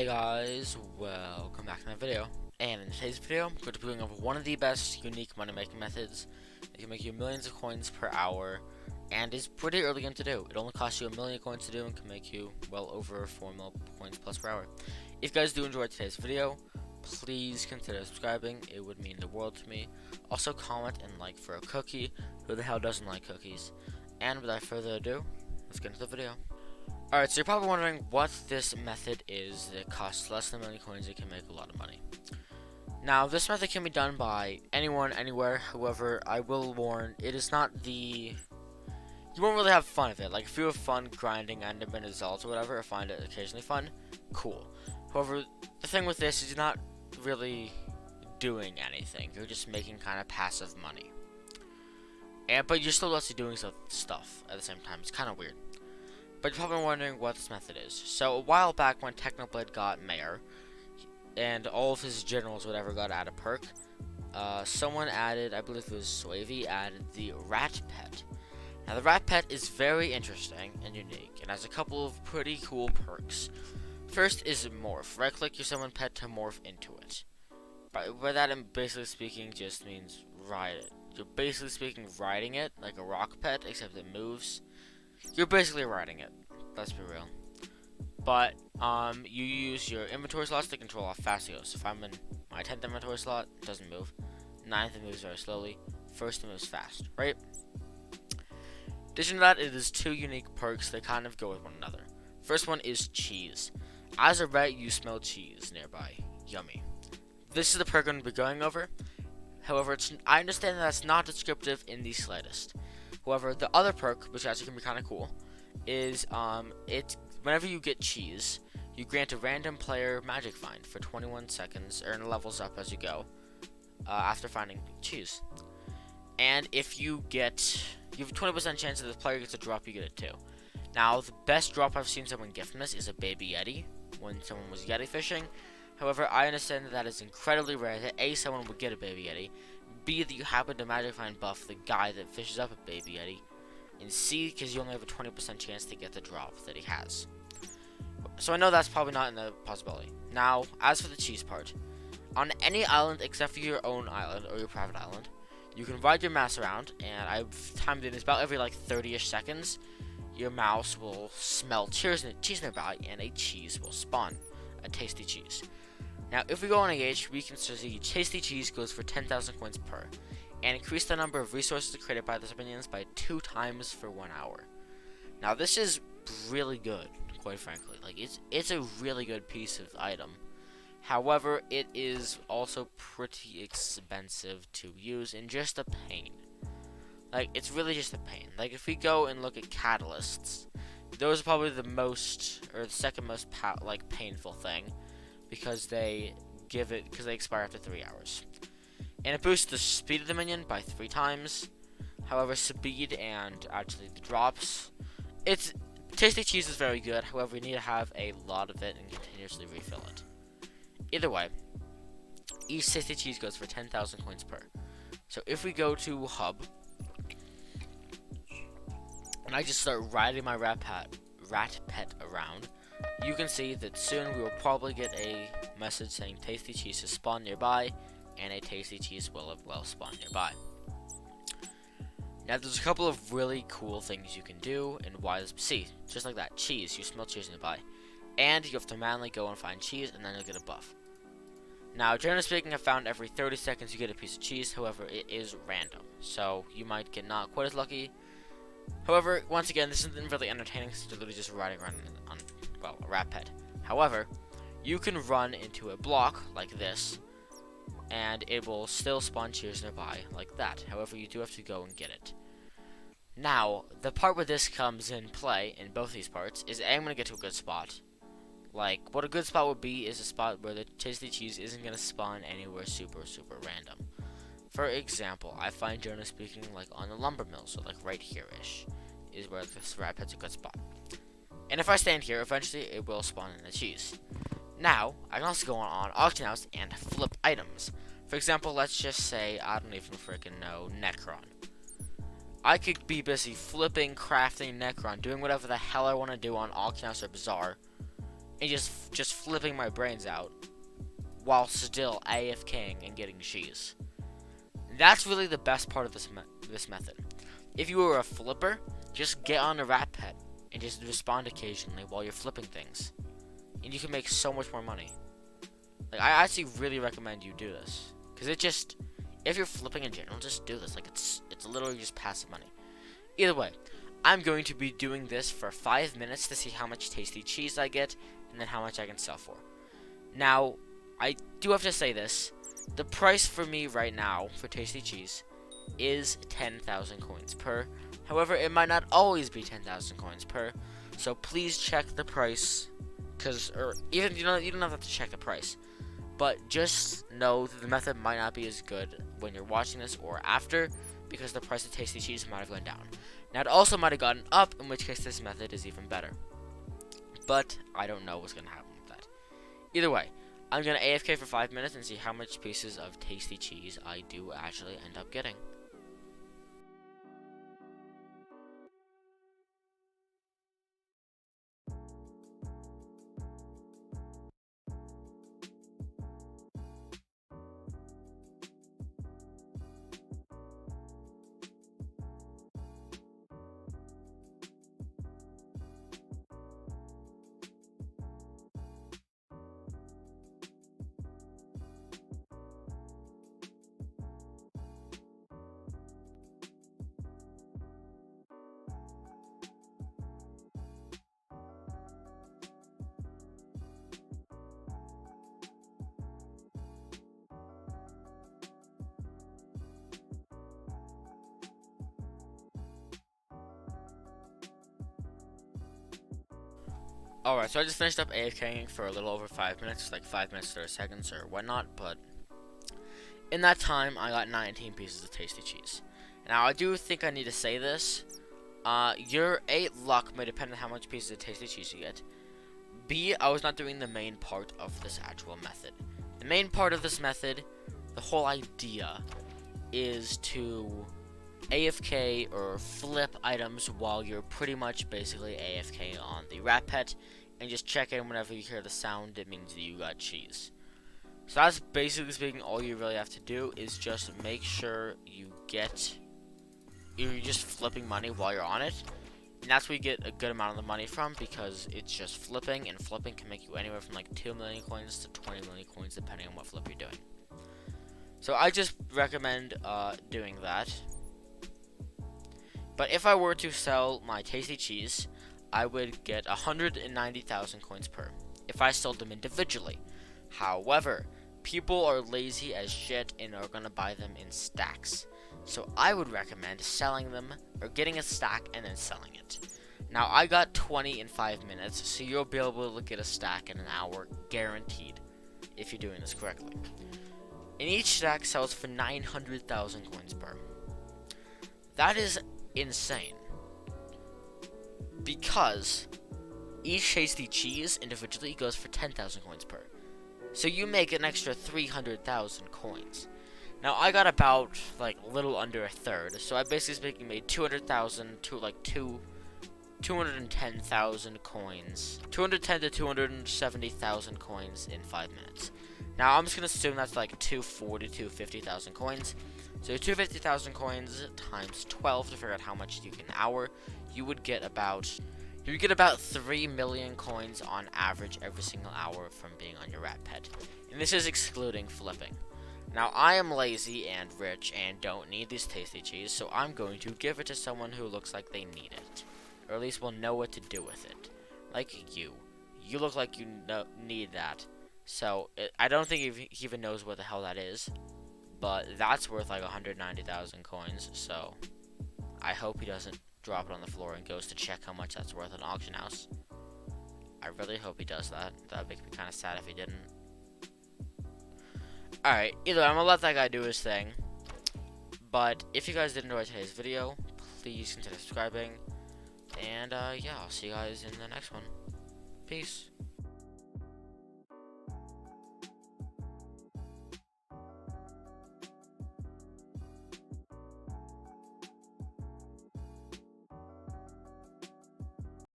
Hey guys, welcome back to my video. And in today's video, I'm going to be going over one of the best unique money making methods that can make you millions of coins per hour, and is pretty early game to do. It only costs you 1,000,000 coins to do and can make you well over 4,000,000 coins plus per hour. If you guys do enjoy today's video, please consider subscribing. It would mean the world to me. Also comment and like for a cookie. Who the hell doesn't like cookies? And without further ado, let's get into the video. Alright, so you're probably wondering what this method is that costs less than 1,000,000 coins and can make a lot of money. Now, this method can be done by anyone, anywhere. However, I will warn, it is not the... You won't really have fun with it. Like, if you have fun grinding Enderman results or whatever, or find it occasionally fun, cool. However, the thing with this is you're not really doing anything. You're just making kind of passive money. But you're still actually doing stuff at the same time. It's kind of weird. But you're probably wondering what this method is. So a while back when Technoblade got mayor, and all of his generals whatever got added perk, someone added, I believe it was Swavey, added the rat pet. Now the rat pet is very interesting and unique, and has a couple of pretty cool perks. First is morph. Right click your summon pet to morph into it. By that I'm basically speaking just means ride it. You're basically speaking riding it, like a rock pet, except it moves. You're basically riding it. Let's be real. But you use your inventory slots to control how fast it goes. So if I'm in my 10th inventory slot, it doesn't move. 9th, it moves very slowly. 1st, it moves fast, right? In addition to that, it is two unique perks that kind of go with one another. First one is cheese. As a rat, you smell cheese nearby. Yummy. This is the perk I'm going to be going over. However, I understand that that's not descriptive in the slightest. However, the other perk, which actually can be kind of cool, is whenever you get cheese, you grant a random player magic find for 21 seconds, and it levels up as you go after finding cheese. And if you have a 20% chance that the player gets a drop, you get it too. Now, the best drop I've seen someone get from this is a baby yeti, when someone was yeti fishing. However, I understand that is incredibly rare that A, someone would get a baby yeti, B, that you happen to magic find buff the guy that fishes up a baby yeti, and C, because you only have a 20% chance to get the drop that he has. So I know that's probably not in the possibility. Now, as for the cheese part, on any island except for your own island or your private island, you can ride your mouse around, and I've timed it, it's about every like 30-ish seconds, your mouse will smell cheese nearby, and a cheese will spawn, a tasty cheese. Now, if we go on engage, we can see tasty cheese goes for 10,000 coins per, and increase the number of resources created by the minions by 2 times for 1 hour. Now, this is really good, quite frankly. Like, it's a really good piece of item. However, it is also pretty expensive to use and just a pain. Like, it's really just a pain. Like, if we go and look at catalysts, those are probably the most, or the second most, painful thing. Because they expire after 3 hours. And it boosts the speed of the minion by 3 times. However, speed and actually the drops, tasty cheese is very good. However, you need to have a lot of it and continuously refill it. Either way, each tasty cheese goes for 10,000 coins per. So if we go to hub, and I just start riding my rat pet around, you can see that soon we will probably get a message saying tasty cheese has spawned nearby, and a tasty cheese will have well spawned nearby. Now there's a couple of really cool things you can do, and why this, see, just like that, cheese, you smell cheese nearby, and you have to manually go and find cheese, and then you'll get a buff. Now, generally speaking, I found every 30 seconds you get a piece of cheese. However, it is random, so you might get not quite as lucky. However, once again, this isn't really entertaining since you're literally just riding around on a rat pet. However, you can run into a block like this, and it will still spawn cheese nearby like that. However, you do have to go and get it. Now, the part where this comes in play, in both these parts, is I'm going to get to a good spot. Like, what a good spot would be is a spot where the tasty cheese isn't going to spawn anywhere super random. For example, I find generally speaking, like on the lumber mill, so like right here-ish, is where this rat pet's a good spot. And if I stand here, eventually it will spawn in the cheese. Now, I can also go on auction house and flip items. For example, let's just say, I don't even freaking know, Necron. I could be busy flipping, crafting Necron, doing whatever the hell I want to do on auction house or bazaar, and just flipping my brains out while still AFKing and getting cheese. That's really the best part of this method. If you were a flipper, just get on a rat pet and just respond occasionally while you're flipping things, and you can make so much more money. Like, I actually really recommend you do this, because it just, if you're flipping in general, just do this. Like, it's literally just passive money. Either way, I'm going to be doing this for 5 minutes to see how much tasty cheese I get, and then how much I can sell for. Now, I do have to say this. The price for me right now for tasty cheese is 10,000 coins per. However, it might not always be 10,000 coins per. So please check the price, or even you don't have to check the price, but just know that the method might not be as good when you're watching this or after, because the price of tasty cheese might have gone down. Now, it also might have gotten up, in which case this method is even better. But I don't know what's gonna happen with that. Either way, I'm going to AFK for 5 minutes and see how much pieces of tasty cheese I do actually end up getting. Alright, so I just finished up AFKing for a little over 5 minutes, like 5 minutes 30 seconds or whatnot, but in that time, I got 19 pieces of tasty cheese. Now, I do think I need to say this. Your A, luck may depend on how much pieces of tasty cheese you get. B, I was not doing the main part of this actual method. The main part of this method, the whole idea, is to AFK or flip items while you're pretty much basically AFK on the rat pet, and just check in whenever you hear the sound. It means that you got cheese. So that's basically speaking all you really have to do, is just make sure you're just flipping money while you're on it, and that's where you get a good amount of the money from, because it's just flipping, and flipping can make you anywhere from like 2 million coins to 20 million coins depending on what flip you're doing. So I just recommend doing that. But if I were to sell my tasty cheese, I would get 190,000 coins per, if I sold them individually. However, people are lazy as shit and are gonna buy them in stacks. So I would recommend selling them, or getting a stack and then selling it. Now, I got 20 in 5 minutes, so you'll be able to get a stack in an hour, guaranteed, if you're doing this correctly. And each stack sells for 900,000 coins per. That is insane, because each tasty cheese individually goes for 10,000 coins per, so you make an extra 300,000 coins. Now, I got about like a little under a third, so I basically speaking made 200,000 to like 210,000 coins, 210 to 270,000 coins in 5 minutes. Now, I'm just gonna assume that's like 240 to 250,000 coins. So 250,000 coins times 12 to figure out how much you get an hour. You would get about 3 million coins on average every single hour from being on your rat pet. And this is excluding flipping. Now, I am lazy and rich and don't need this tasty cheese, so I'm going to give it to someone who looks like they need it, or at least will know what to do with it. Like you. You look like you need that. So I don't think he even knows what the hell that is. But that's worth like 190,000 coins, so I hope he doesn't drop it on the floor and goes to check how much that's worth at an auction house. I really hope he does that. That would make me kind of sad if he didn't. Alright, either way, I'm gonna let that guy do his thing. But if you guys did enjoy today's video, please consider subscribing. And yeah, I'll see you guys in the next one. Peace.